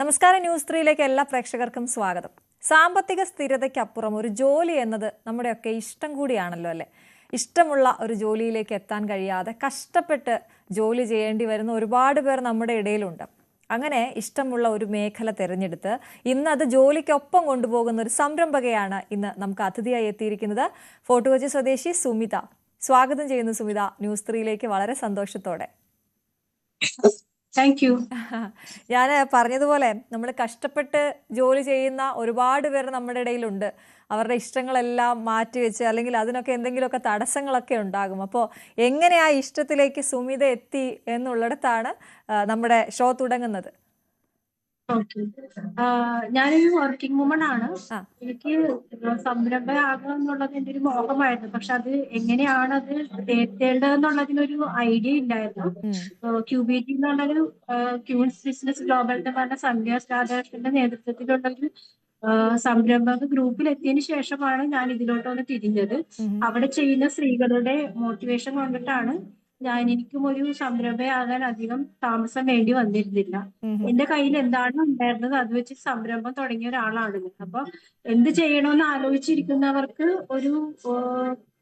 നമസ്കാരം. ന്യൂസ് 3യിലേക്ക് എല്ലാ പ്രേക്ഷകർക്കും സ്വാഗതം. സാമ്പത്തിക സ്ഥിരതയ്ക്കപ്പുറം ഒരു ജോലി എന്നത് നമ്മുടെയൊക്കെ ഇഷ്ടം കൂടിയാണല്ലോ അല്ലേ? ഇഷ്ടമുള്ള ഒരു ജോലിയിലേക്ക് എത്താൻ കഴിയാതെ കഷ്ടപ്പെട്ട് ജോലി ചെയ്യേണ്ടി വരുന്ന ഒരുപാട് പേർ നമ്മുടെ ഇടയിലുണ്ട്. അങ്ങനെ ഇഷ്ടമുള്ള ഒരു മേഖല തിരഞ്ഞെടുത്ത് ഇന്ന് അത് ജോലിക്കൊപ്പം കൊണ്ടുപോകുന്ന ഒരു സംരംഭകയാണ് ഇന്ന് നമുക്ക് അതിഥിയായി എത്തിയിരിക്കുന്നത്. ഫോർട്ട് കൊച്ചി സ്വദേശി സുമിത. സ്വാഗതം ചെയ്യുന്നു സുമിത ന്യൂസ് 3യിലേക്ക് വളരെ സന്തോഷത്തോടെ. Thank you. ഞാൻ പറഞ്ഞതുപോലെ നമ്മൾ കഷ്ടപ്പെട്ട് ജോലി ചെയ്യുന്ന ഒരുപാട് പേർ നമ്മുടെ ഇടയിലുണ്ട്. അവരുടെ ഇഷ്ടങ്ങളെല്ലാം മാറ്റിവെച്ച് അല്ലെങ്കിൽ അതിനൊക്കെ എന്തെങ്കിലുമൊക്കെ തടസ്സങ്ങളൊക്കെ ഉണ്ടാകും. അപ്പോൾ എങ്ങനെ ആ ഇഷ്ടത്തിലേക്ക് സുമിത എത്തി എന്നുള്ളിടത്താണ് നമ്മുടെ ഷോ തുടങ്ങുന്നത്. ഓക്കെ. ഞാനൊരു വർക്കിംഗ് വുമൺ ആണ്. ആ എനിക്ക് സംരംഭമാകണം എന്നുള്ളത് എൻ്റെ ഒരു മോഹമായിരുന്നു. പക്ഷെ അത് എങ്ങനെയാണ് അത് എത്തേണ്ടതെന്നുള്ളതിനൊരു ഐഡിയ ഇല്ലായിരുന്നു. QBT എന്നുള്ളൊരു ക്യൂൻസ് ബിസിനസ് ഗ്ലോബൽ എന്ന് പറഞ്ഞ സന്ധ്യ രാധാകൃഷ്ണന്റെ നേതൃത്വത്തിലുള്ള ഒരു സംരംഭക ഗ്രൂപ്പിൽ എത്തിയതിനു ശേഷമാണ് ഞാൻ ഇതിലോട്ടൊന്ന് തിരിഞ്ഞത്. അവിടെ ചെയ്യുന്ന സ്ത്രീകളുടെ മോട്ടിവേഷൻ കൊണ്ടിട്ടാണ് എനിക്കും ഒരു സംരംഭയാകാൻ അധികം താമസം വേണ്ടി വന്നിരുന്നില്ല. എന്റെ കയ്യിൽ എന്താണ് ഉണ്ടായിരുന്നത് അത് വെച്ച് സംരംഭം തുടങ്ങിയ ഒരാളാണ് ഞാൻ. അപ്പൊ എന്ത് ചെയ്യണമെന്ന് ആലോചിച്ചിരിക്കുന്നവർക്ക് ഒരു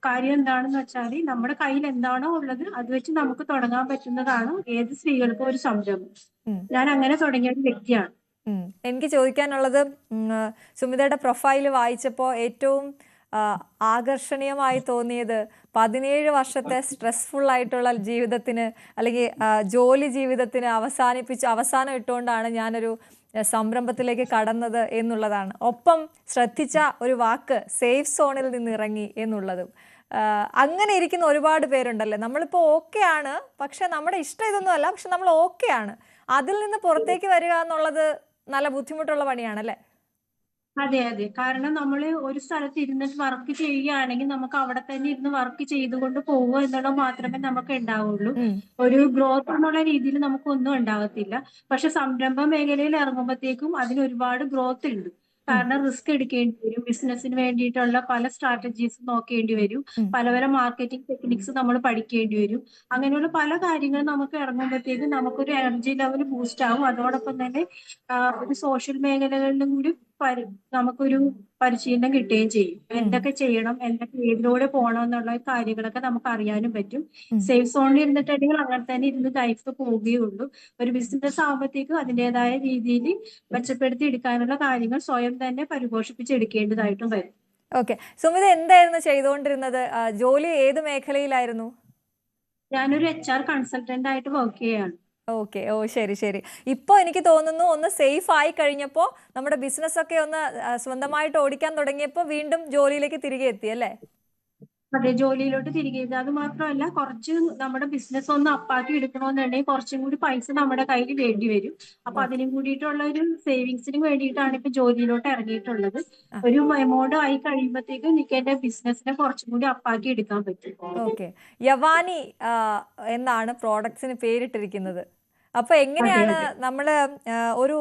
കാര്യം എന്താണെന്ന് വെച്ചാൽ നമ്മുടെ കയ്യിൽ എന്താണോ ഉള്ളത് അത് വെച്ച് നമുക്ക് തുടങ്ങാൻ പറ്റുന്നതാണ് ഏത് സ്ത്രീകൾക്കും ഒരു സംരംഭം. ഞാൻ അങ്ങനെ തുടങ്ങിയ ഒരു വ്യക്തിയാണ്. എനിക്ക് ചോദിക്കാനുള്ളത്, സുമിതയുടെ പ്രൊഫൈല് വായിച്ചപ്പോൾ ഏറ്റവും ആകർഷണീയമായി തോന്നിയത് 17 വർഷത്തെ സ്ട്രെസ്ഫുൾ ആയിട്ടുള്ള ജീവിതത്തിന് അല്ലെങ്കിൽ ജോലി ജീവിതത്തിന് അവസാനം ഇട്ടുകൊണ്ടാണ് ഞാനൊരു സംരംഭത്തിലേക്ക് കടന്നത് എന്നുള്ളതാണ്. ഒപ്പം ശ്രദ്ധിച്ച ഒരു വാക്ക് സേഫ് സോണിൽ നിന്ന് ഇറങ്ങി എന്നുള്ളതും. അങ്ങനെ ഇരിക്കുന്ന ഒരുപാട് പേരുണ്ടല്ലേ. നമ്മളിപ്പോൾ ഓക്കെ ആണ്, പക്ഷെ നമ്മുടെ ഇഷ്ടം ഇതൊന്നും അല്ല, പക്ഷെ നമ്മൾ ഓക്കെ ആണ്. അതിൽ നിന്ന് പുറത്തേക്ക് വരിക എന്നുള്ളത് നല്ല ബുദ്ധിമുട്ടുള്ള പണിയാണല്ലേ? അതെ അതെ. കാരണം നമ്മൾ ഒരു സ്ഥലത്ത് ഇരുന്നിട്ട് വർക്ക് ചെയ്യുകയാണെങ്കിൽ നമുക്ക് അവിടെ തന്നെ ഇരുന്ന് വർക്ക് ചെയ്തുകൊണ്ട് പോവുക എന്നുള്ളത് മാത്രമേ നമുക്ക് ഉണ്ടാവുള്ളൂ. ഒരു ഗ്രോത്ത് എന്നുള്ള രീതിയിൽ നമുക്കൊന്നും ഉണ്ടാകത്തില്ല. പക്ഷെ സംരംഭ മേഖലയിൽ ഇറങ്ങുമ്പോഴത്തേക്കും അതിന് ഒരുപാട് ഗ്രോത്ത് ഉണ്ട്. കാരണം റിസ്ക് എടുക്കേണ്ടി വരും. ബിസിനസിന് വേണ്ടിയിട്ടുള്ള പല സ്ട്രാറ്റജീസ് നോക്കേണ്ടി വരും. പല പല മാർക്കറ്റിംഗ് ടെക്നിക്സ് നമ്മൾ പഠിക്കേണ്ടി വരും. അങ്ങനെയുള്ള പല കാര്യങ്ങളും നമുക്ക് ഇറങ്ങുമ്പോഴത്തേക്കും നമുക്കൊരു എനർജി ലെവൽ ബൂസ്റ്റ് ആവും. അതോടൊപ്പം തന്നെ ഒരു സോഷ്യൽ മേഖലകളിലും കൂടി നമുക്കൊരു പരിശീലനം കിട്ടുകയും ചെയ്യും. എന്തൊക്കെ ചെയ്യണം, എന്തൊക്കെ ഏതിലൂടെ പോകണം എന്നുള്ള കാര്യങ്ങളൊക്കെ നമുക്ക് അറിയാനും പറ്റും. സേഫ് സോണിൽ ഇരുന്നിട്ടുണ്ടെങ്കിൽ അങ്ങനെ തന്നെ ഇരുന്ന് ലൈഫ് പോവുകയുള്ളൂ. ഒരു ബിസിനസ് ആകുമ്പോഴത്തേക്കും അതിൻ്റെതായ രീതിയിൽ മെച്ചപ്പെടുത്തി എടുക്കാനുള്ള കാര്യങ്ങൾ സ്വയം തന്നെ പരിപോഷിപ്പിച്ചെടുക്കേണ്ടതായിട്ടും വരും. ഓക്കെ. സുമിത എന്തായിരുന്നു ചെയ്തുകൊണ്ടിരുന്നത്? ജോലി ഏത് മേഖലയിലായിരുന്നു? ഞാനൊരു HR കൺസൾട്ടന്റ് ആയിട്ട് വർക്ക് ചെയ്യാണ്. ഓക്കെ. ഓ, ശരി ശരി. ഇപ്പോൾ എനിക്ക് തോന്നുന്നു ഒന്ന് സേഫ് ആയി കഴിഞ്ഞപ്പോൾ, നമ്മുടെ ബിസിനസ് ഒക്കെ ഒന്ന് സ്വന്തമായിട്ട് ഓടിക്കാൻ തുടങ്ങിയപ്പോൾ വീണ്ടും ജോലിയിലേക്ക് തിരികെ എത്തി അല്ലേ? അതെ, ജോലിയിലോട്ട് തിരികെ. അത് മാത്രമല്ല, കുറച്ച് നമ്മുടെ ബിസിനസ് ഒന്ന് അപ്പാക്കി എടുക്കണമെന്നുണ്ടെങ്കിൽ കുറച്ചും കൂടി പൈസ നമ്മുടെ കയ്യിൽ വേണ്ടി വരും. അപ്പൊ അതിനും കൂടിയിട്ടുള്ള ഒരു സേവിങ്സിന് വേണ്ടിയിട്ടാണ് ഇപ്പൊ ജോലിയിലോട്ട് ഇറങ്ങിയിട്ടുള്ളത്. ഒരു എമൗണ്ട് ആയി കഴിയുമ്പോഴത്തേക്കും എനിക്ക് എന്റെ ബിസിനസിനെ കുറച്ചും കൂടി അപ്പാക്കി എടുക്കാൻ പറ്റും. ഓക്കെ. യവാനി എന്നാണ് പ്രോഡക്ട്സിന് പേരിട്ടിരിക്കുന്നത്. അപ്പൊ എങ്ങനെയാണ് നമ്മള് ഒരു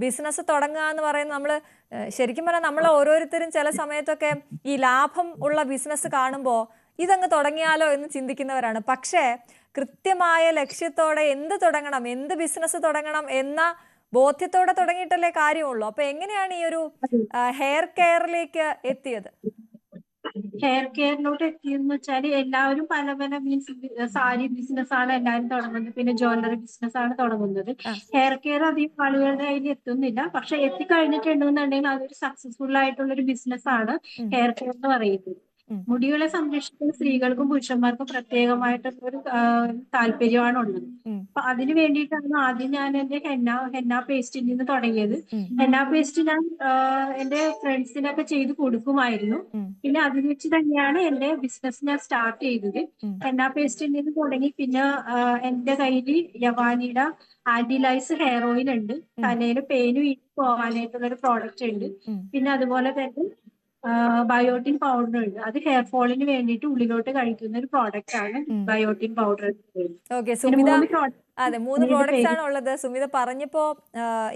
ബിസിനസ് തുടങ്ങുക എന്ന് പറയുന്നത്? നമ്മള് ശരിക്കും പറഞ്ഞാൽ നമ്മൾ ഓരോരുത്തരും ചില സമയത്തൊക്കെ ഈ ലാഭം ഉള്ള ബിസിനസ് കാണുമ്പോൾ ഇതങ്ങ് തുടങ്ങിയാലോ എന്ന് ചിന്തിക്കുന്നവരാണ്. പക്ഷേ കൃത്യമായ ലക്ഷ്യത്തോടെ എന്ത് തുടങ്ങണം, എന്ത് ബിസിനസ് തുടങ്ങണം എന്ന ബോധ്യത്തോടെ തുടങ്ങിയിട്ടല്ലേ കാര്യമുള്ളൂ. അപ്പൊ എങ്ങനെയാണ് ഈ ഒരു ഹെയർ കെയറിലേക്ക് എത്തിയത്? ഹെയർ കെയറിലോട്ട് എത്തിയെന്ന് വെച്ചാൽ എല്ലാവരും പല പല മീൻസ് സാരി ബിസിനസ് ആണ് എല്ലാവരും തുടങ്ങുന്നത്. പിന്നെ ജ്വല്ലറി ബിസിനസ് ആണ് തുടങ്ങുന്നത്. ഹെയർ കെയർ അധികം ആളുകളുടെ കയ്യിൽ എത്തുന്നില്ല. പക്ഷെ എത്തിക്കഴിഞ്ഞിട്ടുണ്ടെന്നുണ്ടെങ്കിൽ അതൊരു സക്സസ്ഫുൾ ആയിട്ടുള്ള ഒരു ബിസിനസ് ആണ് ഹെയർ കെയർ എന്ന് പറയുന്നത്. മുടികളെ സംരക്ഷിക്കുന്ന സ്ത്രീകൾക്കും പുരുഷന്മാർക്കും പ്രത്യേകമായിട്ടുള്ള ഒരു താല്പര്യമാണ് ഉള്ളത്. അപ്പൊ അതിന് വേണ്ടിയിട്ടാണ് ആദ്യം ഞാൻ എന്റെ ഹെന്ന പേസ്റ്റിൽ നിന്ന് തുടങ്ങിയത്. ഹെന്ന പേസ്റ്റ് ഞാൻ എന്റെ ഫ്രണ്ട്സിനൊക്കെ ചെയ്ത് കൊടുക്കുമായിരുന്നു. പിന്നെ അതിൽ വെച്ച് തന്നെയാണ് എന്റെ ബിസിനസ് ഞാൻ സ്റ്റാർട്ട് ചെയ്തത്. ഹെന്ന പേസ്റ്റിൽ നിന്ന് തുടങ്ങി. പിന്നെ എന്റെ കയ്യിൽ യവാനിയുടെ ആന്റിലൈസ് ഹെയർ ഓയിൽ ഉണ്ട്. തലയിൽ പേന് വീണ് പോകാനായിട്ടുള്ള ഒരു പ്രോഡക്റ്റ് ഉണ്ട്. പിന്നെ അതുപോലെ തന്നെ ബയോട്ടിൻ പൗഡർ ഉണ്ട്. അത് ഹെയർ ഫോളിന് വേണ്ടിയിട്ട് ഉള്ളിലോട്ട് കഴിക്കുന്ന ഒരു പ്രോഡക്റ്റ് ആണ് ബയോട്ടിൻ പൗഡർ. ഓക്കെ. സുമിത അതെ, 3 കമ്പനിയുടെ പ്രോഡക്ട്സ് പേര്. ആണ് ഉള്ളത്. സുമിത പറഞ്ഞപ്പോൾ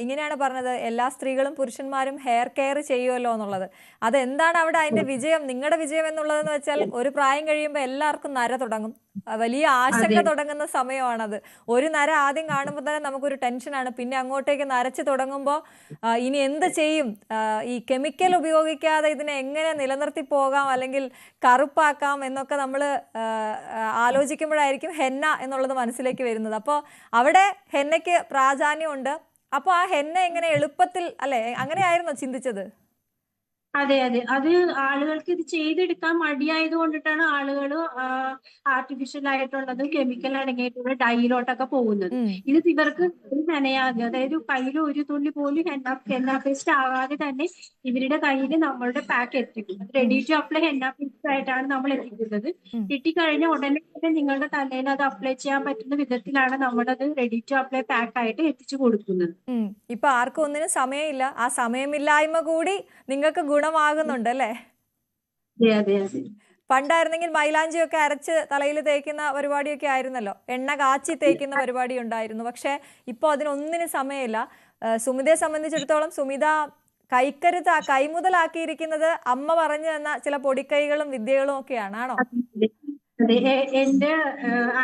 ഇങ്ങനെയാണ് പറഞ്ഞത്, എല്ലാ സ്ത്രീകളും പുരുഷന്മാരും ഹെയർ കെയർ ചെയ്യുമല്ലോ എന്നുള്ളത്. അതെന്താണ് അവിടെ അതിന്റെ വിജയം, നിങ്ങളുടെ വിജയം എന്നുള്ളതെന്ന് വെച്ചാൽ, ഒരു പ്രായം കഴിയുമ്പോൾ എല്ലാവർക്കും നര തുടങ്ങും. വലിയ ആശങ്ക അതെ തുടങ്ങുന്ന സമയമാണത്. ഒരു നര ആദ്യം കാണുമ്പോൾ തന്നെ നമുക്കൊരു ടെൻഷനാണ്. പിന്നെ അങ്ങോട്ടേക്ക് നരച്ച് തുടങ്ങുമ്പോൾ ഇനി എന്ത് ചെയ്യും, ഈ കെമിക്കൽ ഉപയോഗിക്കാതെ ഇതിനെ എങ്ങനെ നിലനിർത്തി പോകാം അല്ലെങ്കിൽ കറുപ്പാക്കാം എന്നൊക്കെ നമ്മൾ ആലോചിക്കുമ്പോഴായിരിക്കും ഹെന്ന എന്നുള്ളത് മനസ്സിലേക്ക് വരുന്നത്. അപ്പോൾ അവിടെ ഹെന്നയ്ക്ക് പ്രാധാന്യമുണ്ട്. അപ്പോൾ ആ ഹെന്ന എങ്ങനെ എളുപ്പത്തിൽ, അല്ലെ, അങ്ങനെയായിരുന്നോ ചിന്തിച്ചത്? അതെ അതെ, അത് ആളുകൾക്ക് ഇത് ചെയ്തെടുക്കാൻ മടിയായത് കൊണ്ടിട്ടാണ് ആളുകൾ ആർട്ടിഫിഷ്യൽ ആയിട്ടുള്ളതും കെമിക്കൽ അടങ്ങിയിട്ടുള്ള ഡൈയിലോട്ടൊക്കെ പോകുന്നത്. ഉം, ഇത് ഇവർക്ക് ഒരു നനയാതെ, അതായത് കയ്യിൽ ഒരു തുള്ളി പോലും ഹെന്ന പേസ്റ്റ് ആകാതെ തന്നെ ഇവരുടെ കയ്യിൽ നമ്മളുടെ പാക്ക് എത്തിക്കും. ഉം, ready to apply henna paste ആയിട്ടാണ് നമ്മൾ എത്തിക്കുന്നത്. ഉം, കിട്ടിക്കഴിഞ്ഞ ഉടനെ തന്നെ നിങ്ങളുടെ തലയിൽ അത് അപ്ലൈ ചെയ്യാൻ പറ്റുന്ന വിധത്തിലാണ് നമ്മളത് റെഡി ടു അപ്ലൈ പാക്ക് ആയിട്ട് എത്തിച്ചു കൊടുക്കുന്നത്. ഉം. ഇപ്പൊ ആർക്കും ഒന്നിനും സമയമില്ല. ആ സമയമില്ലായ്മ കൂടി നിങ്ങൾക്ക് ഗുണമാകുന്നുണ്ട് അല്ലേ? അതെ അതെ അതെ പണ്ടായിരുന്നെങ്കിൽ മൈലാഞ്ചിയൊക്കെ അരച്ച് തലയിൽ തേക്കുന്ന പരിപാടിയൊക്കെ ആയിരുന്നല്ലോ, എണ്ണ കാച്ചി തേക്കുന്ന പരിപാടി ഉണ്ടായിരുന്നു. പക്ഷെ ഇപ്പോൾ അതിനൊന്നിനും സമയമില്ല. സുമിതയെ സംബന്ധിച്ചിടത്തോളം സുമിത കൈമുതലാക്കിയിരിക്കുന്നത് അമ്മ പറഞ്ഞു തന്ന ചില പൊടിക്കൈകളും വിദ്യകളും ഒക്കെയാണ്, ആണോ? അതെ അതെ. എന്റെ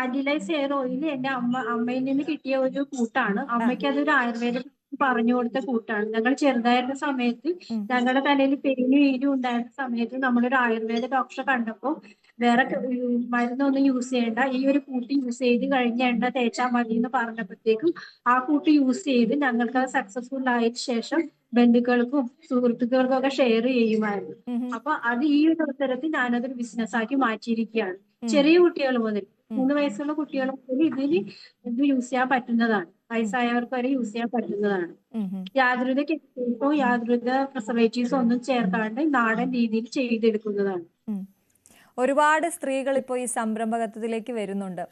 ആന്റിലൈസ് ഹെയർ ഓയിൽ എന്റെ അമ്മയിൽ നിന്ന് കിട്ടിയ ഒരു കൂട്ടാണ്. ആ. അമ്മയ്ക്ക് അതൊരു ആയുർവേദ പറഞ്ഞു കൊടുത്ത കൂട്ടാണ്. ഞങ്ങൾ ചെറുതായിരുന്ന സമയത്ത്, ഉം, ഞങ്ങളുടെ തലയിൽ പെരിഞ്ഞു വീരും ഉണ്ടായിരുന്ന സമയത്ത് നമ്മളൊരു ആയുർവേദ ഡോക്ടറെ കണ്ടപ്പോൾ, വേറെ മരുന്നൊന്നും യൂസ് ചെയ്യേണ്ട, ഈ ഒരു കൂട്ട് യൂസ് ചെയ്ത് കഴിഞ്ഞ എണ്ണ തേച്ചാൽ മതി എന്ന് പറഞ്ഞപ്പോഴത്തേക്കും ആ കൂട്ട് യൂസ് ചെയ്ത് ഞങ്ങൾക്ക് അത് സക്സസ്ഫുൾ ആയതിനു ശേഷം ബന്ധുക്കൾക്കും സുഹൃത്തുക്കൾക്കും ഒക്കെ ഷെയർ ചെയ്യുമായിരുന്നു. ഉം, ഉം, അപ്പൊ അത് ഈ ഒരു അവസരത്തിൽ ഞാനതൊരു ബിസിനസ് ആക്കി മാറ്റിയിരിക്കുകയാണ്. ഉം, ചെറിയ കുട്ടികൾ മുതൽ, ഉം, 3 വയസ്സുള്ള കുട്ടികൾ മുതൽ ഇത് യൂസ് ചെയ്യാൻ പറ്റുന്നതാണ്. ഉം, വയസ്സായവർക്ക് വരെ യൂസ് ചെയ്യാൻ പറ്റുന്നതാണ്. ഉം, ഉം, യാതൊരുവിധ കെമിക്കൽസോ യാതൊരുവിധ പ്രിസർവേറ്റീവ്സോ ഒന്നും ചേർക്കാണ്ട് നാടൻ രീതിയിൽ ചെയ്തെടുക്കുന്നതാണ്. ഉം. ഒരുപാട് സ്ത്രീകൾ ഇപ്പോൾ ഈ സംരംഭകത്വത്തിലേക്ക് വരുന്നുണ്ട്.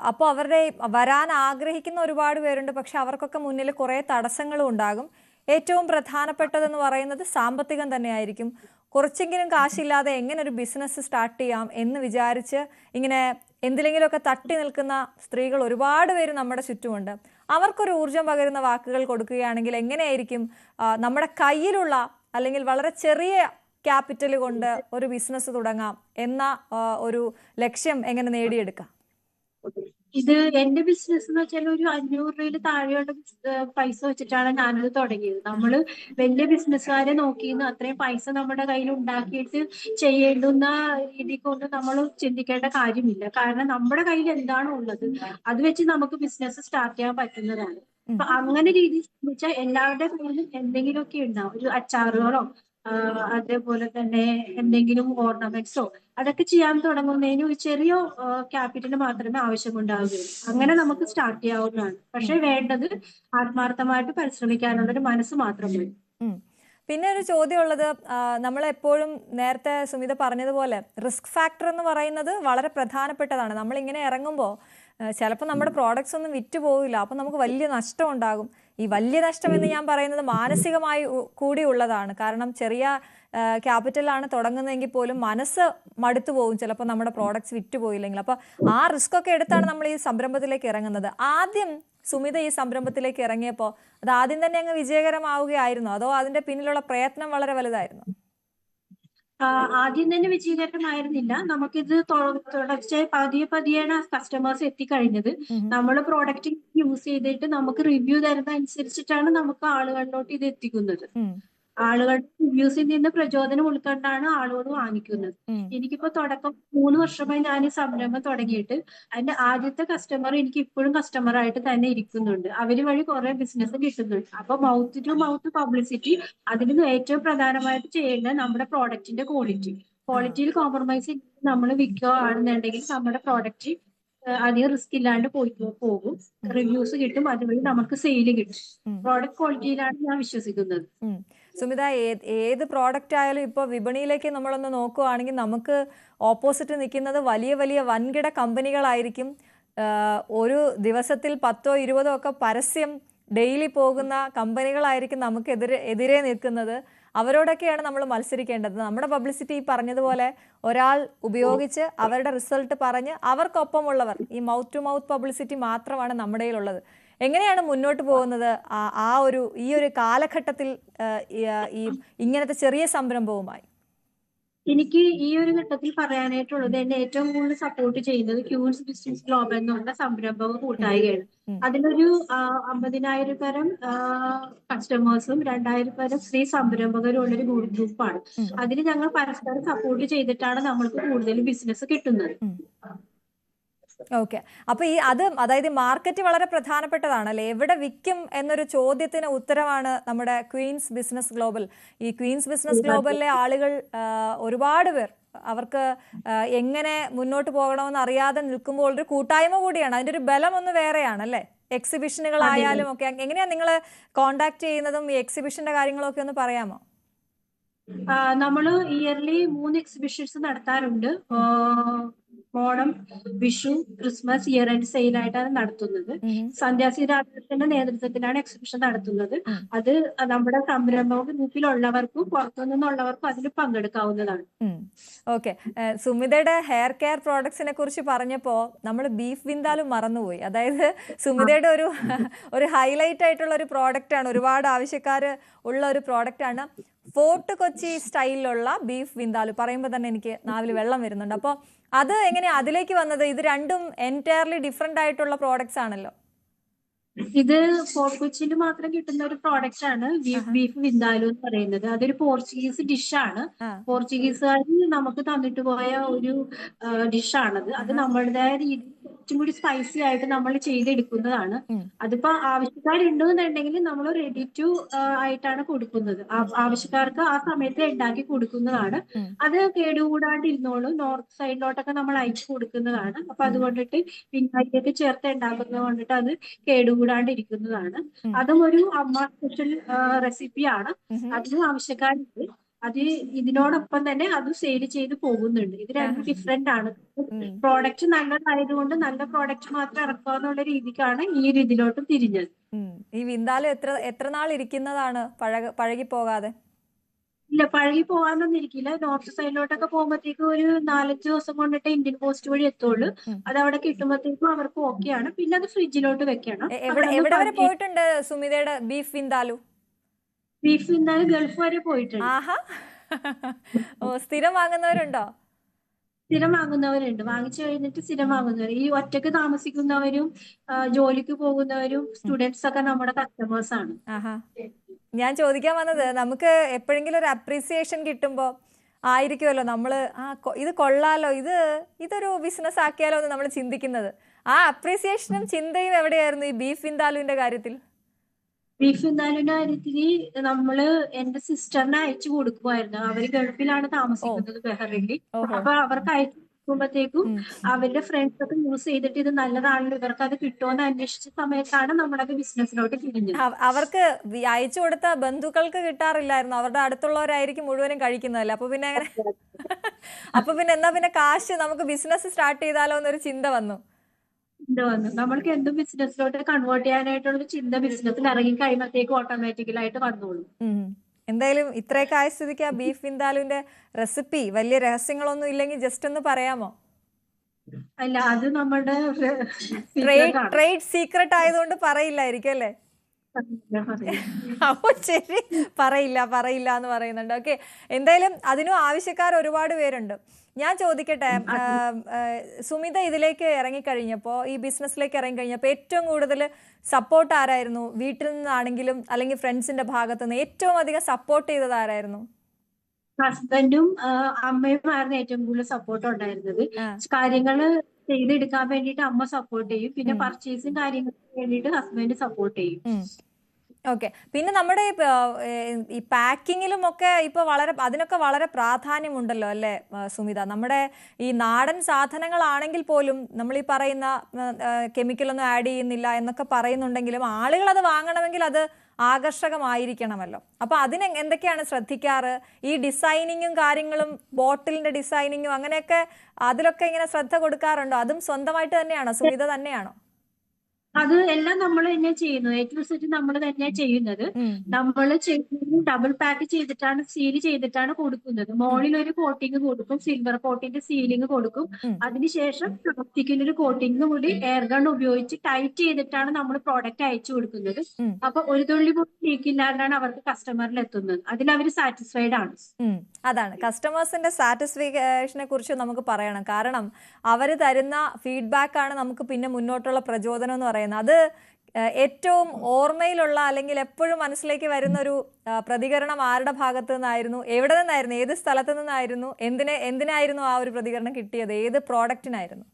അപ്പോൾ അവരുടെ വരാൻ ആഗ്രഹിക്കുന്ന ഒരുപാട് പേരുണ്ട്. പക്ഷെ അവർക്കൊക്കെ മുന്നിൽ കുറേ തടസ്സങ്ങളും ഉണ്ടാകും. ഏറ്റവും പ്രധാനപ്പെട്ടതെന്ന് പറയുന്നത് സാമ്പത്തികം തന്നെയായിരിക്കും. കുറച്ചെങ്കിലും കാശില്ലാതെ എങ്ങനെ ഒരു ബിസിനസ് സ്റ്റാർട്ട് ചെയ്യാം എന്ന് വിചാരിച്ച് ഇങ്ങനെ എന്തിലെങ്കിലുമൊക്കെ തട്ടി നിൽക്കുന്ന സ്ത്രീകൾ ഒരുപാട് പേര് നമ്മുടെ ചുറ്റുമുണ്ട്. അവർക്കൊരു ഊർജം പകരുന്ന വാക്കുകൾ കൊടുക്കുകയാണെങ്കിൽ എങ്ങനെയായിരിക്കും നമ്മുടെ കയ്യിലുള്ള, അല്ലെങ്കിൽ വളരെ ചെറിയ ക്യാപിറ്റൽ കൊണ്ട് ഒരു ബിസിനസ് തുടങ്ങാം എന്ന ഒരു ലക്ഷ്യം എങ്ങനെ നേടിയെടുക്കാം? ഇത് എന്റെ ബിസിനസ് എന്ന് വെച്ചാൽ ഒരു 500 രൂപയിൽ താഴെയുള്ള പൈസ വെച്ചിട്ടാണ് ഞാനത് തുടങ്ങിയത്. നമ്മള് വലിയ ബിസിനസ്സുകാരെ നോക്കിയിരുന്നു അത്രയും പൈസ നമ്മുടെ കയ്യിൽ ഉണ്ടാക്കിയിട്ട് ചെയ്യേണ്ടുന്ന രീതിക്കൊന്നും നമ്മൾ ചിന്തിക്കേണ്ട കാര്യമില്ല. കാരണം നമ്മുടെ കയ്യിൽ എന്താണോ ഉള്ളത് അത് വെച്ച് നമുക്ക് ബിസിനസ് സ്റ്റാർട്ട് ചെയ്യാൻ പറ്റുന്നതാണ്. ഉം, അപ്പൊ അങ്ങനെ രീതിയിൽ ചിന്തിച്ചാൽ എല്ലാവരുടെ കയ്യിലും എന്തെങ്കിലുമൊക്കെ ഉണ്ടാവും. ഒരു അച്ചാറുകളോ അതേപോലെ തന്നെ എന്തെങ്കിലും ഓർണമെന്റ്സോ അതൊക്കെ ചെയ്യാൻ തുടങ്ങുന്നതിന് ഒരു ചെറിയ ക്യാപിറ്റൽ മാത്രമേ ആവശ്യമുണ്ടാവുകയുള്ളൂ. അങ്ങനെ നമുക്ക് സ്റ്റാർട്ട് ചെയ്യാവുന്നതാണ്. ഉം, പക്ഷെ വേണ്ടത് ആത്മാർത്ഥമായിട്ട് പരിശ്രമിക്കാനുള്ള ഒരു മനസ്സ് മാത്രം മതി. ഉം. പിന്നെ ഒരു ചോദ്യമുള്ളത്, നമ്മളെപ്പോഴും നേരത്തെ സുമിത പറഞ്ഞതുപോലെ റിസ്ക് ഫാക്ടർ എന്ന് പറയുന്നത് വളരെ പ്രധാനപ്പെട്ടതാണ്. നമ്മളിങ്ങനെ ഇറങ്ങുമ്പോൾ ചിലപ്പോൾ നമ്മുടെ പ്രോഡക്ട്സ് ഒന്നും വിറ്റ് പോകില്ല. അപ്പം നമുക്ക് വലിയ നഷ്ടം ഉണ്ടാകും. ഈ വലിയ നഷ്ടം എന്ന് ഞാൻ പറയുന്നത് മാനസികമായി കൂടി ഉള്ളതാണ്. കാരണം ചെറിയ ക്യാപിറ്റലാണ് തുടങ്ങുന്നതെങ്കിൽ പോലും മനസ്സ് മടുത്തു പോകും ചിലപ്പോൾ നമ്മുടെ പ്രോഡക്ട്സ് വിറ്റ് പോയില്ലെങ്കിൽ. അപ്പോൾ ആ റിസ്ക് ഒക്കെ എടുത്താണ് നമ്മൾ ഈ സംരംഭത്തിലേക്ക് ഇറങ്ങുന്നത്. ആദ്യം സുമിത ഈ സംരംഭത്തിലേക്ക് ഇറങ്ങിയപ്പോൾ അത് ആദ്യം തന്നെ അങ്ങ് വിജയകരമാവുകയായിരുന്നോ, അതോ അതിന്റെ പിന്നിലുള്ള പ്രയത്നം വളരെ വലുതായിരുന്നു? ആദ്യം തന്നെ വിജയകരമായിരുന്നില്ല. നമുക്കിത് തുടർച്ചയായി പതിയെ പതിയെയാണ് കസ്റ്റമേഴ്സ് എത്തിക്കഴിഞ്ഞത്. നമ്മൾ പ്രോഡക്റ്റ് യൂസ് ചെയ്തിട്ട് നമുക്ക് റിവ്യൂ തരുന്ന അനുസരിച്ചിട്ടാണ് നമുക്ക് ആളുകളിലോട്ട് ഇത് എത്തിക്കുന്നത്. ആളുകളുടെ റിവ്യൂസിൽ നിന്ന് പ്രചോദനം ഉൾക്കൊണ്ടാണ് ആളുകൾ വാങ്ങിക്കുന്നത്. എനിക്കിപ്പോ തുടക്കം 3 വർഷമായി ഞാൻ ഈ സംരംഭം തുടങ്ങിയിട്ട് അതിന്റെ ആദ്യത്തെ കസ്റ്റമർ എനിക്ക് ഇപ്പോഴും കസ്റ്റമർ ആയിട്ട് തന്നെ ഇരിക്കുന്നുണ്ട്. അവര് വഴി കുറെ ബിസിനസ് കിട്ടുന്നുണ്ട്. അപ്പൊ മൗത്ത് ടു മൗത്ത് പബ്ലിസിറ്റി, അതിന് ഏറ്റവും പ്രധാനമായിട്ട് ചെയ്യേണ്ടത് നമ്മുടെ പ്രോഡക്റ്റിന്റെ ക്വാളിറ്റിയിൽ കോംപ്രമൈസ് നമ്മൾ വിൽക്കുകയാണെന്നുണ്ടെങ്കിൽ നമ്മുടെ പ്രോഡക്റ്റ് അധികം റിസ്ക് ഇല്ലാണ്ട് പോകും. റിവ്യൂസ് കിട്ടും, അതുവഴി നമുക്ക് സെയിൽ കിട്ടും. പ്രോഡക്റ്റ് ക്വാളിറ്റിയിലാണ് ഞാൻ വിശ്വസിക്കുന്നത്. സുമിത, ഏത് പ്രോഡക്റ്റ് ആയാലും ഇപ്പോൾ വിപണിയിലേക്ക് നമ്മളൊന്ന് നോക്കുകയാണെങ്കിൽ നമുക്ക് ഓപ്പോസിറ്റ് നിൽക്കുന്നത് വലിയ വലിയ വൻകിട കമ്പനികളായിരിക്കും. ഒരു ദിവസത്തിൽ 10ഓ 20ഓ ഒക്കെ പരസ്യം ഡെയിലി പോകുന്ന കമ്പനികളായിരിക്കും നമുക്ക് എതിരെ നിൽക്കുന്നത്. അവരോടൊക്കെയാണ് നമ്മൾ മത്സരിക്കേണ്ടത്. നമ്മുടെ പബ്ലിസിറ്റി പറഞ്ഞതുപോലെ ഒരാൾ ഉപയോഗിച്ച് അവരുടെ റിസൾട്ട് പറഞ്ഞ് അവർക്കൊപ്പമുള്ളവർ, ഈ മൗത്ത് ടു മൗത്ത് പബ്ലിസിറ്റി മാത്രമാണ് നമ്മുടെ കയ്യിലുള്ളത്. എങ്ങനെയാണ് മുന്നോട്ട് പോകുന്നത് ഈ ഒരു കാലഘട്ടത്തിൽ ഈ ഇങ്ങനത്തെ ചെറിയ സംരംഭവുമായി? എനിക്ക് ഈ ഒരു ഘട്ടത്തിൽ പറയാനായിട്ടുള്ളത്, എന്നെ ഏറ്റവും കൂടുതൽ സപ്പോർട്ട് ചെയ്യുന്നത് ക്യൂൻസ് ബിസിനസ് ഗ്ലോബൽ എന്ന് പറഞ്ഞ സംരംഭക കൂട്ടായ്മയാണ്. അതിലൊരു 50,000 തരം കസ്റ്റമേഴ്സും 2,000 തരം സ്ത്രീ സംരംഭകരും ഉള്ളൊരു ഗ്രൂപ്പാണ്. അതിന് ഞങ്ങൾ പരസ്പരം സപ്പോർട്ട് ചെയ്തിട്ടാണ് നമ്മൾക്ക് കൂടുതൽ ബിസിനസ് കിട്ടുന്നത്. ഓക്കെ. അപ്പൊ അതായത് മാർക്കറ്റ് വളരെ പ്രധാനപ്പെട്ടതാണല്ലേ. എവിടെ വിൽക്കും എന്നൊരു ചോദ്യത്തിന് ഉത്തരവാണ് നമ്മുടെ ക്വീൻസ് ബിസിനസ് ഗ്ലോബൽ. ഈ ക്വീൻസ് ബിസിനസ് ഗ്ലോബലിലെ ആളുകൾ ഒരുപാട് പേർ അവർക്ക് എങ്ങനെ മുന്നോട്ട് പോകണമെന്ന് അറിയാതെ നിൽക്കുമ്പോൾ ഒരു കൂട്ടായ്മ കൂടിയാണ്. അതിന്റെ ഒരു ബലം ഒന്ന് വേറെയാണ് അല്ലേ. എക്സിബിഷനുകളായാലും ഒക്കെ എങ്ങനെയാ നിങ്ങൾ കോണ്ടാക്ട് ചെയ്യുന്നതും ഈ എക്സിബിഷന്റെ കാര്യങ്ങളൊക്കെ ഒന്ന് പറയാമോ? നമ്മള് ഇയർലി 3 എക്സിബിഷൻസ് നടത്താറുണ്ട്. Onam, Vishu, Christmas, year end sale ആയിട്ടാണ് നടത്തുന്നത്. സന്ധ്യാസി രാധാകൃഷ്ണന്റെ നേതൃത്വത്തിലാണ് എക്സിബിഷൻ നടത്തുന്നത്. അത് നമ്മുടെ സംരംഭ ഗ്രൂപ്പിലുള്ളവർക്കും പുറത്തു നിന്നുള്ളവർക്കും അതിൽ പങ്കെടുക്കാവുന്നതാണ്. ഓക്കെ. സുമിതയുടെ ഹെയർ കെയർ പ്രോഡക്ട്സിനെ കുറിച്ച് പറഞ്ഞപ്പോ നമ്മൾ ബീഫ് വിന്താലും മറന്നുപോയി. അതായത് സുമിതയുടെ ഒരു ഹൈലൈറ്റ് ആയിട്ടുള്ള ഒരു പ്രോഡക്റ്റ് ആണ്, ഒരുപാട് ആവശ്യക്കാർ ഉള്ള ഒരു പ്രോഡക്റ്റ് ആണ്. ഫോർട്ട് കൊച്ചി സ്റ്റൈലിലുള്ള ബീഫ് വിന്താലു പറയുമ്പോൾ തന്നെ എനിക്ക് നാവിൽ വെള്ളം വരുന്നുണ്ട്. അപ്പോൾ അത് എങ്ങനെയാ അതിലേക്ക് വന്നത്? ഇത് രണ്ടും എൻറ്റയർലി ഡിഫറെന്റ് ആയിട്ടുള്ള പ്രോഡക്ട്സ് ആണല്ലോ. ഇത് ഫോർട്ട് കൊച്ചിയിൽ മാത്രം കിട്ടുന്ന ഒരു പ്രോഡക്റ്റ് ആണ് ബീഫ് വിന്താലു എന്ന് പറയുന്നത്. അതൊരു പോർച്ചുഗീസ് ഡിഷാണ്. പോർച്ചുഗീസുകാർ നമുക്ക് തന്നിട്ട് പോയ ഒരു ഡിഷാണത്. അത് നമ്മളുടേതായ രീതിയിൽ കുറച്ചും കൂടി സ്പൈസി ആയിട്ട് നമ്മൾ ചെയ്തെടുക്കുന്നതാണ്. അതിപ്പോ ആവശ്യക്കാരുണ്ടെന്നുണ്ടെങ്കിൽ നമ്മൾ റെഡി ടു ആയിട്ടാണ് കൊടുക്കുന്നത്. ആവശ്യക്കാർക്ക് ആ സമയത്ത് ഉണ്ടാക്കി കൊടുക്കുന്നതാണ്. അത് കേടുകൂടാണ്ടിരുന്നോളും. നോർത്ത് സൈഡിലോട്ടൊക്കെ നമ്മൾ അയച്ചു കൊടുക്കുന്നതാണ്. അപ്പൊ അതുകൊണ്ടിട്ട് വിനാഗിരിയൊക്കെ ചേർത്ത് ഉണ്ടാക്കുന്നത് കൊണ്ടിട്ട് അത് കേടുകൂടാണ്ടിരിക്കുന്നതാണ്. അതും ഒരു അമ്മ സ്പെഷ്യൽ റെസിപ്പിയാണ്. അതിനും ആവശ്യക്കാരുണ്ട്. അത് ഇതിനോടൊപ്പം തന്നെ അത് സെയിൽ ചെയ്ത് പോകുന്നുണ്ട്. ഇത് രണ്ടും ഡിഫറെന്റ് ആണ്. പ്രോഡക്റ്റ് നല്ലതായതുകൊണ്ട് നല്ല പ്രോഡക്റ്റ് മാത്രം ഇറക്കുക എന്നുള്ള രീതിക്കാണ് ഈ ഒരു ഇതിലോട്ട് തിരിഞ്ഞത്. ഈ വിന്താലു എത്ര നാൾ ഇരിക്കുന്നതാണ് പഴകി പോകാതെ? ഇല്ല, പഴകി പോകാനൊന്നും ഇരിക്കില്ല. നോർത്ത് സൈഡിലോട്ടൊക്കെ പോകുമ്പോഴത്തേക്കും ഒരു 4-5 ദിവസം കൊണ്ടിട്ട് ഇന്ത്യൻ പോസ്റ്റ് വഴി എത്തുള്ളൂ. അത് അവിടെ കിട്ടുമ്പോഴത്തേക്കും അവർക്ക് ഓക്കെയാണ്. പിന്നെ അത് ഫ്രിഡ്ജിലോട്ട് വെക്കണം. എവിടെ വരെ പോയിട്ടുണ്ട് സുമിതയുടെ beef vindaloo? Beef vindaloo Gulf വരെ പോയിട്ടുണ്ട്. ആഹാ. സ്ഥിരം വാങ്ങുന്നവരുണ്ടോ? സ്ഥിരം വാങ്ങുന്നവരുണ്ട്. വാങ്ങിച്ചു കഴിഞ്ഞിട്ട് സ്ഥിരം വാങ്ങുന്നവർ, ഈ ഒറ്റക്ക് താമസിക്കുന്നവരും ജോലിക്ക് പോകുന്നവരും സ്റ്റുഡൻസ് ഒക്കെ നമ്മുടെ കസ്റ്റമേഴ്സ് ആണ്. ഞാൻ ചോദിക്കാൻ വന്നത്, നമുക്ക് എപ്പോഴെങ്കിലും ഒരു അപ്രീസിയേഷൻ കിട്ടുമ്പോൾ ആയിരിക്കുമല്ലോ നമ്മള് ഇത് കൊള്ളാലോ, ഇതൊരു ബിസിനസ് ആക്കിയാലോ എന്ന് നമ്മൾ ചിന്തിക്കുന്നത്. ആ അപ്രീസിയേഷനും ചിന്തയും എവിടെയായിരുന്നു ഈ ബീഫ് വിന്താലുവിന്റെ കാര്യത്തിൽ? ബീഫ് വിന്താലുവിന്റെ കാര്യത്തിൽ നമ്മള് എന്റെ സിസ്റ്ററിനെ അയച്ചു കൊടുക്കുമായിരുന്നു. അവര് ഗൾഫിലാണ് താമസിക്കുന്നത്, ബഹ്റൈനിൽ. അപ്പൊ അവർക്ക് അയച്ചു കൊടുക്കുമ്പോഴത്തേക്കും അവരുടെ ഫ്രണ്ട്സ് ഒക്കെ യൂസ് ചെയ്തിട്ട് ഇത് നല്ലതാണല്ലോ, ഇവർക്ക് അത് കിട്ടുമെന്ന് അന്വേഷിച്ച സമയത്താണ് നമ്മളത് ബിസിനസ്സിലോട്ട് തിരിഞ്ഞത്. അവർക്ക് അയച്ചു കൊടുത്ത ബന്ധുക്കൾക്ക് കിട്ടാറില്ലായിരുന്നു, അവരുടെ അടുത്തുള്ളവരായിരിക്കും മുഴുവനും കഴിക്കുന്നതല്ലേ. അപ്പൊ പിന്നെ എന്നാ പിന്നെ കാശ് നമുക്ക് ബിസിനസ് സ്റ്റാർട്ട് ചെയ്താലോ എന്നൊരു ചിന്ത വന്നു. നമ്മൾക്ക് എന്തും ബിസിനസ്സിലോട്ട് കൺവേർട്ട് ചെയ്യാനായിട്ടുള്ള ചിന്ത ബിസിനസ്സിൽ ഇറങ്ങി കഴിയുമ്പോഴത്തേക്ക് ഓട്ടോമാറ്റിക്കലായിട്ട് വന്നോളൂ. എന്തായാലും ഇത്രയൊക്കെ ആയ സ്ഥിതിക്ക് ആ ബീഫ് വിന്താലുവിന്റെ റെസിപ്പി വലിയ രഹസ്യങ്ങളൊന്നും ഇല്ലെങ്കിൽ ജസ്റ്റ് ഒന്ന് പറയാമോ? അല്ല, അത് നമ്മുടെ ട്രേഡ് സീക്രട്ട് ആയതുകൊണ്ട് പറയില്ലായിരിക്കും അല്ലേ? ഓ ശരി, പറയില്ല എന്ന് പറയുന്നുണ്ട്. ഓക്കെ. എന്തായാലും അതിനും ആവശ്യക്കാർ ഒരുപാട് പേരുണ്ട്. ഞാൻ ചോദിക്കട്ടെ, സുമിത ഇതിലേക്ക് ഇറങ്ങിക്കഴിഞ്ഞപ്പോൾ, ഈ ബിസിനസ്സിലേക്ക് ഇറങ്ങിക്കഴിഞ്ഞപ്പോൾ ഏറ്റവും കൂടുതൽ സപ്പോർട്ട് ആരായിരുന്നു? വീട്ടിൽ നിന്നാണെങ്കിലും അല്ലെങ്കിൽ ഫ്രണ്ട്സിന്റെ ഭാഗത്തു നിന്ന് ഏറ്റവും അധികം സപ്പോർട്ട് ചെയ്തത് ആരായിരുന്നു? ഹസ്ബൻഡും അമ്മയുമായിരുന്നു ഏറ്റവും കൂടുതൽ സപ്പോർട്ട് ഉണ്ടായിരുന്നത്. കാര്യങ്ങള് ചെയ്തെടുക്കാൻ വേണ്ടിയിട്ട് അമ്മ സപ്പോർട്ട് ചെയ്യും. പിന്നെ പർച്ചേസും കാര്യങ്ങൾക്ക് വേണ്ടിയിട്ട് ഹസ്ബൻഡ് സപ്പോർട്ട് ചെയ്യും. ഓക്കെ. പിന്നെ നമ്മുടെ ഈ പാക്കിങ്ങിലും ഒക്കെ ഇപ്പൊ അതിനൊക്കെ വളരെ പ്രാധാന്യമുണ്ടല്ലോ അല്ലേ സുമിത? നമ്മുടെ ഈ നാടൻ സാധനങ്ങളാണെങ്കിൽ പോലും നമ്മൾ ഈ പറയുന്ന കെമിക്കലൊന്നും ആഡ് ചെയ്യുന്നില്ല എന്നൊക്കെ പറയുന്നുണ്ടെങ്കിലും ആളുകൾ അത് വാങ്ങണമെങ്കിൽ അത് ആകർഷകമായിരിക്കണമല്ലോ. അപ്പൊ അതിന് എന്തൊക്കെയാണ് ശ്രദ്ധിക്കാറ്? ഈ ഡിസൈനിങ്ങും കാര്യങ്ങളും, ബോട്ടിലിന്റെ ഡിസൈനിങ്ങും അങ്ങനെയൊക്കെ അതിലൊക്കെ ഇങ്ങനെ ശ്രദ്ധ കൊടുക്കാറുണ്ടോ? അതും സ്വന്തമായിട്ട് തന്നെയാണോ, സുമിത തന്നെയാണോ? അത് എല്ലാം നമ്മൾ തന്നെ ചെയ്യുന്നു. എ ടു സെറ്റ് നമ്മൾ തന്നെയാണ് ചെയ്യുന്നത്. ഉം, നമ്മൾ ചെയ്യുന്നത് ഡബിൾ പാക്ക് ചെയ്തിട്ടാണ്, സീൽ ചെയ്തിട്ടാണ് കൊടുക്കുന്നത്. ഉം, മോളിൽ ഒരു കോട്ടിംഗ് കൊടുക്കും, സിൽവർ കോട്ടിന്റെ സീലിംഗ് കൊടുക്കും. ഉം, അതിനുശേഷം പ്ലാസ്റ്റിക്കിന്റെ ഒരു കോട്ടിംഗ് കൂടി എയർ ഗൺ ഉപയോഗിച്ച് ടൈറ്റ് ചെയ്തിട്ടാണ് നമ്മൾ പ്രോഡക്റ്റ് അയച്ചു കൊടുക്കുന്നത്. ഉം, അപ്പൊ ഒരു തുള്ളി പോലും ലീക്ക് ഇല്ലാണ്ടാണ് അവർക്ക് കസ്റ്റമറിൽ എത്തുന്നത്. അതിൽ അവർ സാറ്റിസ്ഫൈഡ് ആണ്. ഉം. അതാണ് കസ്റ്റമേഴ്സിന്റെ സാറ്റിസ്ഫാക്ഷനെ കുറിച്ച് നമുക്ക് പറയണം. കാരണം അവർ തരുന്ന ഫീഡ്ബാക്ക് ആണ് നമുക്ക് പിന്നെ മുന്നോട്ടുള്ള പ്രചോദനം എന്ന് പറയുന്നത്. അത് ഏറ്റവും ഓർമ്മയിലുള്ള അല്ലെങ്കിൽ എപ്പോഴും മനസ്സിലേക്ക് വരുന്ന ഒരു പ്രതികരണം ആരുടെ ഭാഗത്തു നിന്നായിരുന്നു, എവിടെ നിന്നായിരുന്നു, ഏത് സ്ഥലത്തു നിന്നായിരുന്നു, എന്തിനായിരുന്നു ആ ഒരു പ്രതികരണം കിട്ടിയത്, ഏത് പ്രോഡക്റ്റിനായിരുന്നു?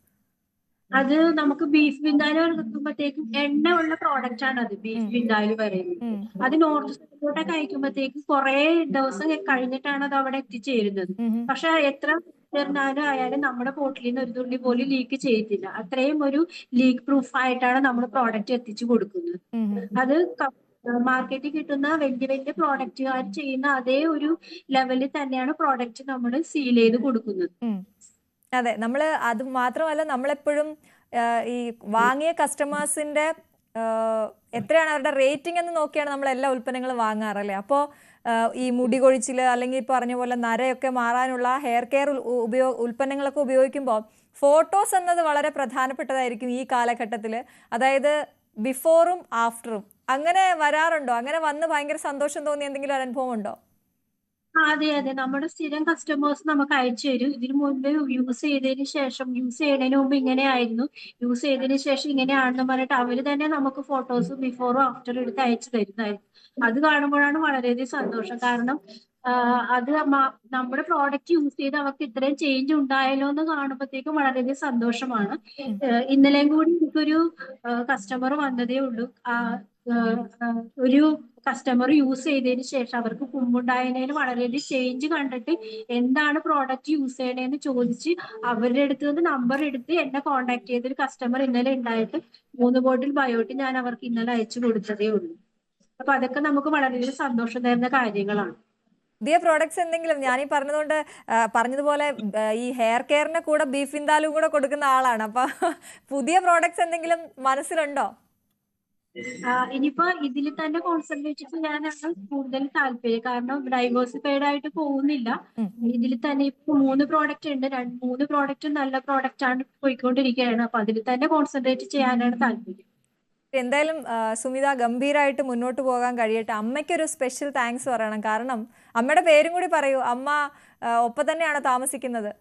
അത് നമുക്ക് ബീഫ് വിന്താലു എടുക്കുമ്പോഴത്തേക്കും എണ്ണ ഉള്ള പ്രോഡക്റ്റ് ആണ് അത് ബീഫ് വിന്താലു പറയുന്നത്. ഉം, അത് നോർത്ത് സൈഡിലോട്ടൊക്കെ അയക്കുമ്പോഴത്തേക്കും കുറെ ദിവസം കഴിഞ്ഞിട്ടാണ് അത് അവിടെ എത്തിച്ചേരുന്നത്. ഉം, പക്ഷെ എത്ര ചെറുനാലും ആയാലും നമ്മുടെ ബോട്ടിലിൽ നിന്ന് ഒരു തുള്ളി പോലും ലീക്ക് ചെയ്യത്തില്ല. അത്രയും ഒരു ലീക്ക് പ്രൂഫ് ആയിട്ടാണ് നമ്മൾ പ്രോഡക്റ്റ് എത്തിച്ചു കൊടുക്കുന്നത്. ഉം, അത് മാർക്കറ്റിൽ കിട്ടുന്ന വലിയ വലിയ പ്രോഡക്റ്റുകാർ ചെയ്യുന്ന അതേ ഒരു ലെവലിൽ തന്നെയാണ് പ്രോഡക്റ്റ് നമ്മൾ സീൽ ചെയ്ത് കൊടുക്കുന്നത്. ഉം. അതെ, നമ്മൾ അത് മാത്രമല്ല നമ്മളെപ്പോഴും ഈ വാങ്ങിയ കസ്റ്റമേഴ്സിന്റെ എത്രയാണ് അവരുടെ റേറ്റിംഗ് എന്ന് നോക്കിയാണ് നമ്മൾ എല്ലാ ഉൽപ്പന്നങ്ങളും വാങ്ങാറല്ലേ. അപ്പോൾ ഈ മുടി കൊഴിച്ചിൽ അല്ലെങ്കിൽ ഈ പറഞ്ഞ പോലെ നരയൊക്കെ മാറാനുള്ള ഹെയർ കെയർ ഉൽപ്പന്നങ്ങളൊക്കെ ഉപയോഗിക്കുമ്പോൾ ഫോട്ടോസ് എന്നത് വളരെ പ്രധാനപ്പെട്ടതായിരിക്കും ഈ കാലഘട്ടത്തിൽ. അതായത് ബിഫോറും ആഫ്റ്ററും അങ്ങനെ വരാറുണ്ടോ? അങ്ങനെ വന്ന് ഭയങ്കര സന്തോഷം തോന്നിയ എന്തെങ്കിലും ഒരു അനുഭവം ഉണ്ടോ? അതെ അതെ, നമ്മുടെ സ്ഥിരം കസ്റ്റമേഴ്സ് നമുക്ക് അയച്ചു തരും. ഇതിനു മുൻപ് യൂസ് ചെയ്തതിന് ശേഷം, യൂസ് ചെയ്യുന്നതിന് മുമ്പ് ഇങ്ങനെയായിരുന്നു, യൂസ് ചെയ്തതിന് ശേഷം ഇങ്ങനെയാണെന്ന് പറഞ്ഞിട്ട് അവര് തന്നെ നമുക്ക് ഫോട്ടോസ് ബിഫോറും ആഫ്റ്ററും എടുത്ത് അയച്ചു തരുന്നതായിരുന്നു. അത് കാണുമ്പോഴാണ് വളരെയധികം സന്തോഷം. കാരണം അത് നമ്മുടെ പ്രോഡക്റ്റ് യൂസ് ചെയ്ത് അവർക്ക് ഇത്രയും ചേഞ്ച് ഉണ്ടായല്ലോ എന്ന് കാണുമ്പോഴത്തേക്കും വളരെയധികം സന്തോഷമാണ്. ഇന്നലെയും കൂടി എനിക്കൊരു കസ്റ്റമർ വന്നതേ ഉള്ളൂ. ഒരു കസ്റ്റമർ യൂസ് ചെയ്തതിന് ശേഷം അവർക്ക് കുമ്പുണ്ടായതിന് വളരെയധികം ചേഞ്ച് കണ്ടിട്ട് എന്താണ് പ്രോഡക്റ്റ് യൂസ് ചെയ്യണേന്ന് ചോദിച്ച് അവരുടെ അടുത്ത് നിന്ന് നമ്പർ എടുത്ത് എന്നെ കോൺടാക്ട് ചെയ്തൊരു കസ്റ്റമർ ഇന്നലെ ഉണ്ടായിട്ട് 3 ബോട്ടിൽ ബയോട്ടിൻ ഞാൻ അവർക്ക് ഇന്നലെ അയച്ചു കൊടുത്തതേ ഉള്ളൂ. അപ്പൊ അതൊക്കെ നമുക്ക് വളരെയധികം സന്തോഷം തരുന്ന കാര്യങ്ങളാണ്. പുതിയ പ്രോഡക്ട്സ് എന്തെങ്കിലും, ഞാനീ പറഞ്ഞതുകൊണ്ട് പറഞ്ഞതുപോലെ ഈ ഹെയർ കെയറിന്റെ കൂടെ ബീഫ് വിന്താലും കൂടെ കൊടുക്കുന്ന ആളാണ്. അപ്പൊ പുതിയ പ്രോഡക്ട്സ് എന്തെങ്കിലും മനസ്സിലുണ്ടോ? ഇനിയിപ്പോ ഇതിൽ തന്നെ കോൺസെൻട്രേറ്റ് ചെയ്യാനാണ് കൂടുതൽ താല്പര്യം. കാരണം ഡൈവേഴ്സിഫൈഡ് ആയിട്ട് പോകുന്നില്ല. ഉം. ഇതിൽ തന്നെ ഇപ്പൊ 3 പ്രോഡക്റ്റ് ഉണ്ട്. 3 പ്രോഡക്റ്റും നല്ല പ്രോഡക്റ്റ് ആണ് പോയിക്കൊണ്ടിരിക്കുകയാണ്. അപ്പൊ അതിൽ തന്നെ കോൺസെൻട്രേറ്റ് ചെയ്യാനാണ് താല്പര്യം. എന്തായാലും സുമിത ഗംഭീരമായിട്ട് മുന്നോട്ട് പോകാൻ കഴിയട്ടെ. അമ്മയ്ക്കൊരു സ്പെഷ്യൽ താങ്ക്സ് പറയണം. കാരണം അമ്മയുടെ പേരും കൂടി പറയൂ. അമ്മ ഒപ്പം തന്നെയാണോ താമസിക്കുന്നത്?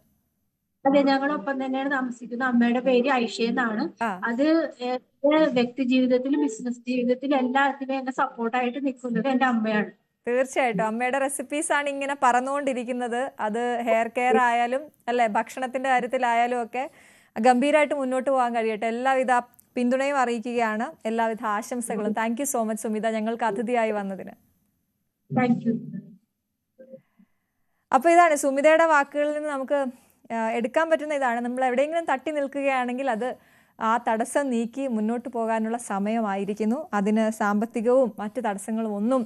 അതെ, ഞങ്ങളൊപ്പം തന്നെയാണ് താമസിക്കുന്നത്. അമ്മയുടെ പേര് ഐഷ എന്നാണ്. ആ, അത് എന്റെ വ്യക്തി ജീവിതത്തിലും ബിസിനസ് ജീവിതത്തിലും എല്ലാത്തിനും എന്നെ സപ്പോർട്ടായിട്ട് നിൽക്കുന്നത് എന്റെ അമ്മയാണ്. തീർച്ചയായിട്ടും അമ്മയുടെ റെസിപ്പീസ് ആണ് ഇങ്ങനെ പറന്നുകൊണ്ടിരിക്കുന്നത്. അത് ഹെയർ കെയർ ആയാലും അല്ലെ, ഭക്ഷണത്തിന്റെ കാര്യത്തിലായാലും ഒക്കെ ഗംഭീരമായിട്ട് മുന്നോട്ട് പോകാൻ കഴിയട്ടെ. എല്ലാവിധ പിന്തുണയും അറിയിക്കുകയാണ്. എല്ലാവിധ ആശംസകളും. Thank you so much Sumitha, ഞങ്ങൾക്ക് അതിഥിയായി വന്നതിന്. Thank you. അപ്പോൾ ഇതാണ് സുമിതയുടെ വാക്കുകളിൽ നിന്ന് നമുക്ക് എടുക്കാൻ പറ്റുന്ന ഇതാണ്. നമ്മൾ എവിടെയെങ്കിലും തട്ടി നിൽക്കുകയാണെങ്കിൽ അത് ആ തടസ്സം നീക്കി മുന്നോട്ട് പോകാനുള്ള സമയമായിരിക്കുന്നു. അതിന് സാമ്പത്തികവും മറ്റ് തടസ്സങ്ങളും ഒന്നും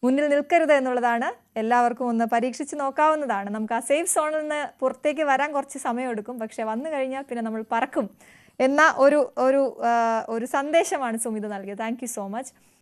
മുന്നിൽ നിൽക്കരുത് എന്നുള്ളതാണ്. എല്ലാവർക്കും ഒന്ന് പരീക്ഷിച്ച് നോക്കാവുന്നതാണ്. നമുക്ക് ആ സേഫ് സോണിൽ നിന്ന് പുറത്തേക്ക് വരാൻ കുറച്ച് സമയമെടുക്കും, പക്ഷെ വന്നു കഴിഞ്ഞാൽ പിന്നെ നമ്മൾ പറക്കും എന്ന ഒരു സന്ദേശമാണ് സുമിത നൽകിയത്. Thank you so much.